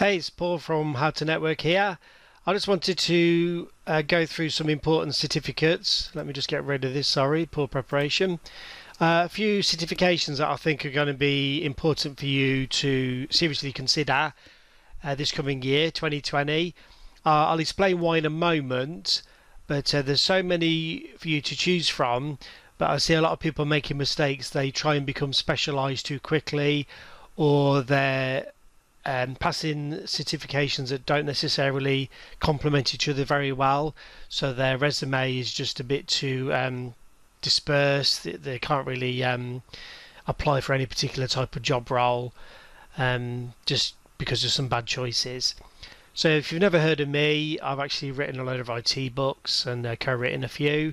Hey, it's Paul from How to Network here. I just wanted to go through some important certificates. Let me just get rid of this, sorry, poor preparation. A few certifications that I think are going to be important for you to seriously consider this coming year, 2020. I'll explain why in a moment, but there's so many for you to choose from. But I see a lot of people making mistakes. They try and become specialised too quickly, or they're passing certifications that don't necessarily complement each other very well, so their resume is just a bit too dispersed. They can't really apply for any particular type of job role just because of some bad choices. So if you've never heard of me, I've actually written a load of IT books and co-written a few.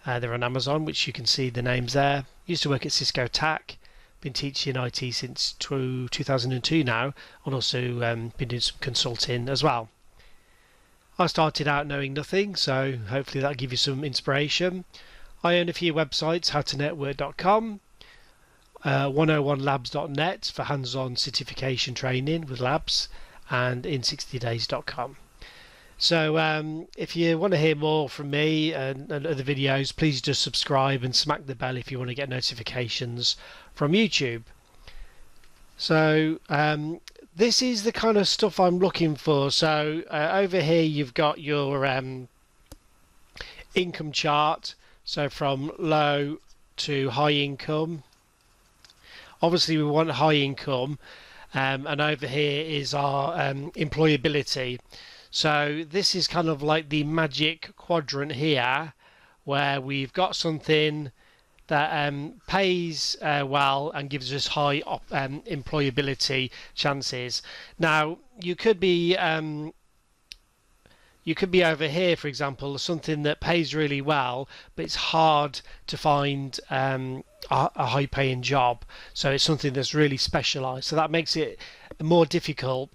They're on Amazon, which you can see the names there. Used to work at Cisco TAC. Been teaching IT since 2002 now, and also been doing some consulting as well. I started out knowing nothing, so hopefully that'll give you some inspiration. I own a few websites: howtonetwork.com, 101labs.net for hands-on certification training with labs, and in60days.com. So if you want to hear more from me and other videos, please just subscribe and smack the bell if you want to get notifications from YouTube. So this is the kind of stuff I'm looking for. So over here you've got your income chart, so from low to high income. Obviously we want high income, and over here is our employability. So this is kind of like the magic quadrant here, where we've got something that pays well and gives us high employability chances. Now you could be over here, for example, something that pays really well, but it's hard to find a high-paying job. So it's something that's really specialised. So that makes it more difficult.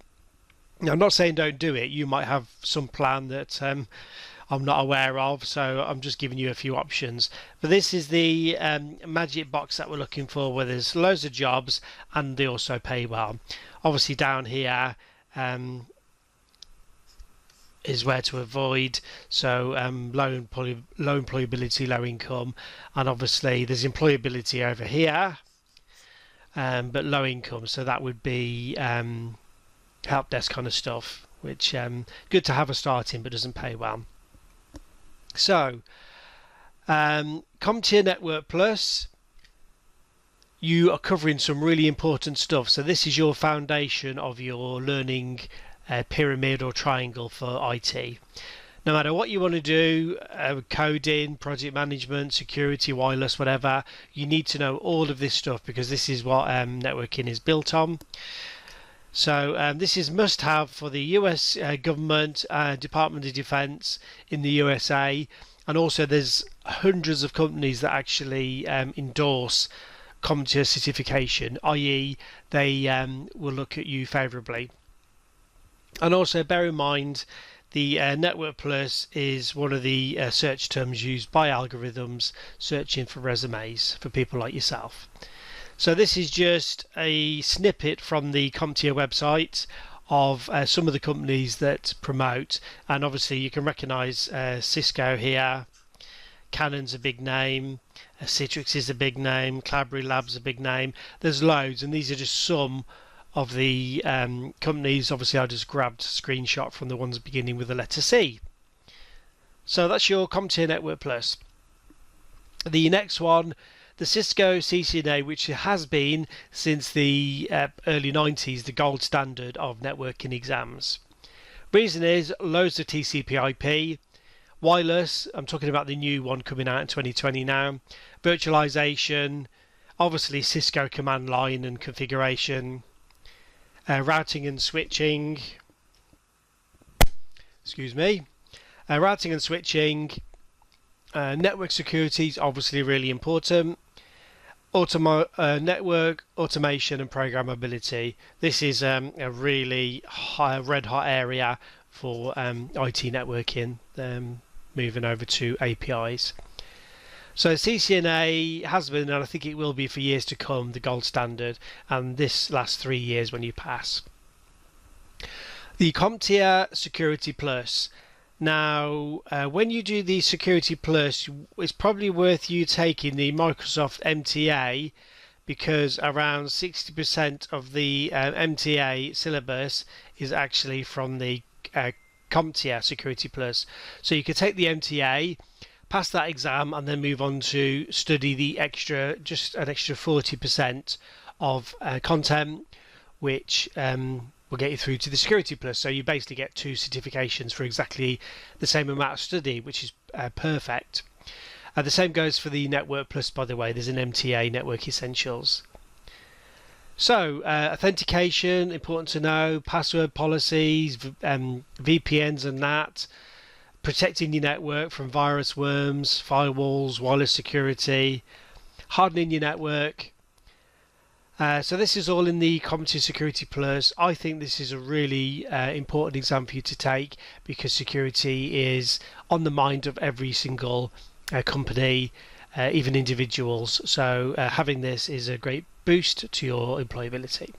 Now, I'm not saying don't do it. You might have some plan that I'm not aware of, so I'm just giving you a few options. But this is the magic box that we're looking for, where there's loads of jobs and they also pay well. Obviously down here is where to avoid, so low employability, low income, and obviously there's employability over here, but low income, so that would be help desk kind of stuff, which good to have a start in but doesn't pay well. So CompTIA Network Plus, you are covering some really important stuff. So this is your foundation of your learning pyramid or triangle for IT. No matter what you want to do, coding, project management, security, wireless, whatever, you need to know all of this stuff, because this is what networking is built on. So this is must-have for the US government, Department of Defense in the USA, and also there's hundreds of companies that actually endorse CompTIA certification, i.e. they will look at you favourably. And also bear in mind the Network Plus is one of the search terms used by algorithms searching for resumes for people like yourself. So this is just a snippet from the CompTIA website of some of the companies that promote, and obviously you can recognise Cisco here, Canon's a big name, Citrix is a big name, Cloudberry Labs a big name. There's loads, and these are just some of the companies. Obviously I just grabbed a screenshot from the ones beginning with the letter C. So that's your CompTIA Network Plus. The next one, the Cisco CCNA, which has been since the early 90s the gold standard of networking exams. Reason is loads of TCP/IP, wireless, I'm talking about the new one coming out in 2020 now, virtualization, obviously Cisco command line and configuration, routing and switching, routing and switching, network security is obviously really important. Network automation and programmability. This is a really red hot area for IT networking, moving over to APIs. So CCNA has been, and I think it will be for years to come, the gold standard, and this lasts 3 years when you pass. The CompTIA Security Plus. Now, when you do the Security Plus, it's probably worth you taking the Microsoft MTA, because around 60% of the MTA syllabus is actually from the CompTIA Security Plus. So you could take the MTA, pass that exam, and then move on to study the just an extra 40% of content, which will get you through to the Security Plus. So you basically get 2 certifications for exactly the same amount of study, which is perfect. The same goes for the Network Plus, by the way. There's an MTA, Network Essentials. So, authentication, important to know, password policies, VPNs and that, protecting your network from virus, worms, firewalls, wireless security, hardening your network. So this is all in the CompTIA Security Plus. I think this is a really important exam for you to take, because security is on the mind of every single company, even individuals. So having this is a great boost to your employability.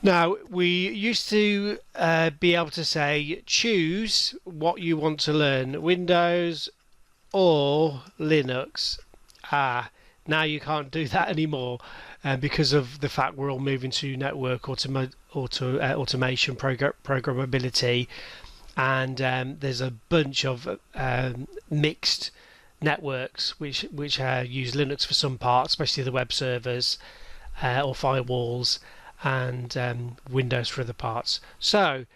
Now, we used to be able to say, choose what you want to learn, Windows or Linux. Now you can't do that anymore because of the fact we're all moving to network automation, programmability, and there's a bunch of mixed networks which use Linux for some parts, especially the web servers or firewalls, and Windows for other parts. So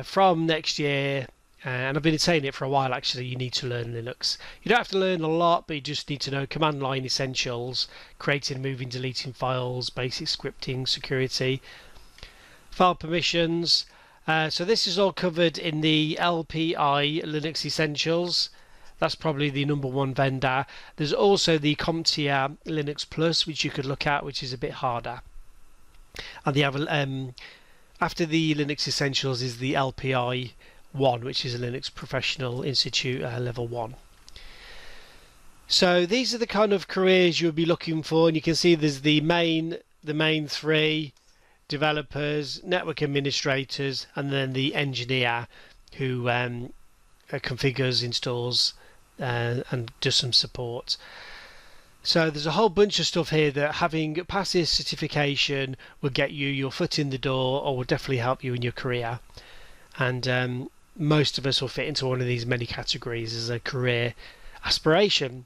from next year, and I've been saying it for a while actually, you need to learn Linux. You don't have to learn a lot, but you just need to know command line essentials, creating, moving, deleting files, basic scripting, security, file permissions. So this is all covered in the LPI Linux Essentials. That's probably the #1 vendor. There's also the CompTIA Linux Plus, which you could look at, which is a bit harder. And after the Linux Essentials is the LPI 1, which is a Linux Professional Institute level 1. So these are the kind of careers you'll be looking for, and you can see there's the main 3: developers, network administrators, and then the engineer who configures, installs, and does some support. So there's a whole bunch of stuff here that, having passed this certification, will get you your foot in the door, or will definitely help you in your career. And most of us will fit into one of these many categories as a career aspiration.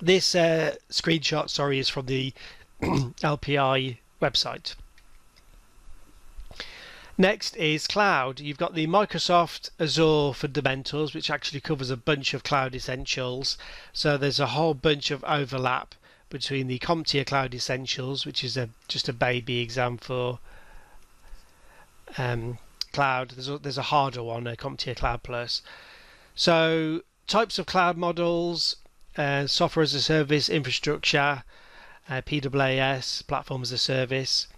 This screenshot, is from the LPI website. Next is cloud. You've got the Microsoft Azure Fundamentals, which actually covers a bunch of cloud essentials. So there's a whole bunch of overlap between the CompTIA Cloud Essentials, which is just a baby exam for cloud. There's a harder one, CompTIA Cloud Plus. So types of cloud models, software as a service, infrastructure, PWAS, platform as a service.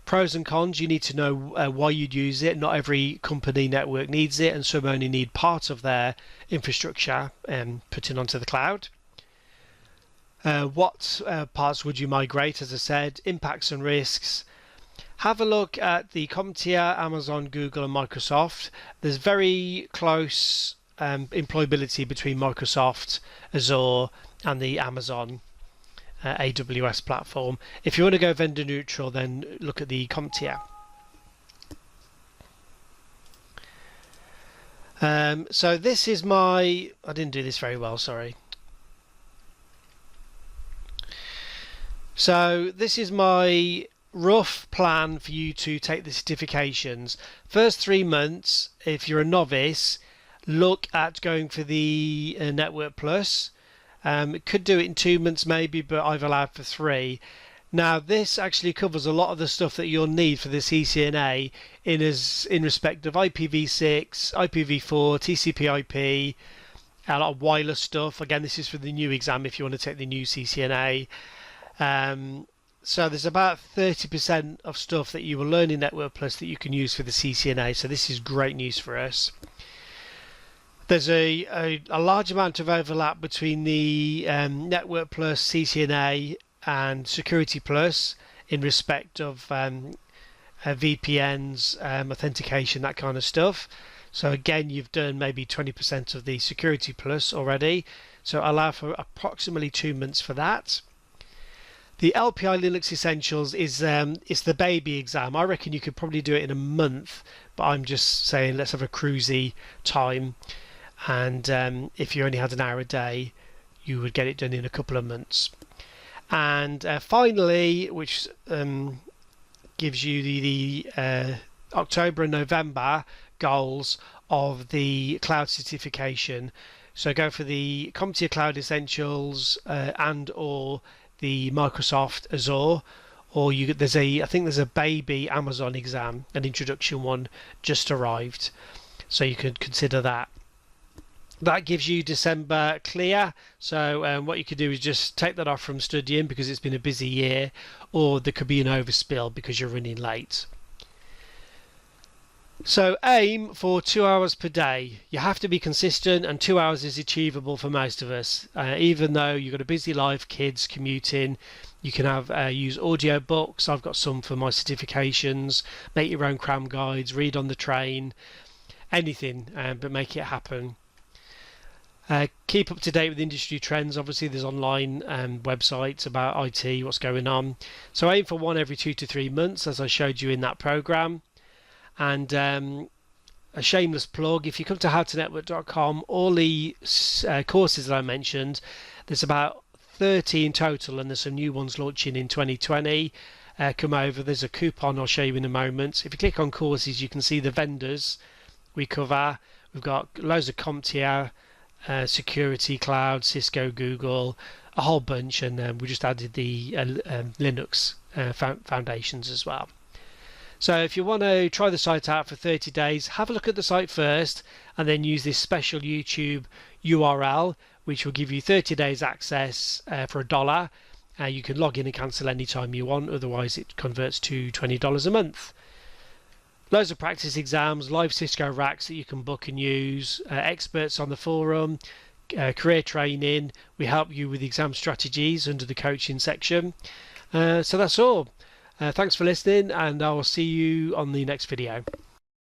Pros and cons, you need to know why you'd use it. Not every company network needs it, and some only need part of their infrastructure put in onto the cloud. What parts would you migrate? As I said, impacts and risks. Have a look at the CompTIA, Amazon, Google, and Microsoft. There's very close employability between Microsoft, Azure, and the Amazon AWS platform. If you want to go vendor neutral, then look at the CompTIA. So this is I didn't do this very well, sorry. So this is my rough plan for you to take the certifications. First 3 months, if you're a novice, look at going for the Network Plus. Could do it in 2 months maybe, but I've allowed for 3. Now this actually covers a lot of the stuff that you'll need for the CCNA in respect of IPv6, IPv4, TCP/IP, a lot of wireless stuff. Again, this is for the new exam if you want to take the new CCNA. So there's about 30% of stuff that you will learn in Network Plus that you can use for the CCNA. So this is great news for us. There's a large amount of overlap between the Network Plus, CCNA, and Security Plus in respect of VPNs, authentication, that kind of stuff. So again, you've done maybe 20% of the Security Plus already. So allow for approximately 2 months for that. The LPI Linux Essentials is it's the baby exam. I reckon you could probably do it in a month, but I'm just saying let's have a cruisy time. And if you only had an hour a day, you would get it done in a couple of months. And finally, which gives you the October and November goals of the cloud certification. So go for the CompTIA Cloud Essentials and or the Microsoft Azure, or I think there's a baby Amazon exam, an introduction one just arrived, so you could consider that. That gives you December clear. So what you could do is just take that off from studying because it's been a busy year, or there could be an overspill because you're running late. So aim for 2 hours per day. You have to be consistent, and 2 hours is achievable for most of us. Even though you've got a busy life, kids, commuting, you can use audio books. I've got some for my certifications. Make your own cram guides, read on the train, anything, but make it happen. Keep up to date with industry trends. Obviously, there's online websites about IT, what's going on. So aim for one every 2 to 3 months, as I showed you in that program. And a shameless plug, if you come to howtonetwork.com, all the courses that I mentioned, there's about 30 in total, and there's some new ones launching in 2020. Come over, there's a coupon I'll show you in a moment. If you click on courses, you can see the vendors we cover. We've got loads of CompTIA, Security, Cloud, Cisco, Google, a whole bunch, and we just added the Linux foundations as well. So if you want to try the site out for 30 days, have a look at the site first and then use this special YouTube URL, which will give you 30 days access for $1. You can log in and cancel anytime you want, otherwise it converts to $20 a month. Loads of practice exams, live Cisco racks that you can book and use, experts on the forum, career training. We help you with exam strategies under the coaching section. So that's all. Thanks for listening, and I will see you on the next video.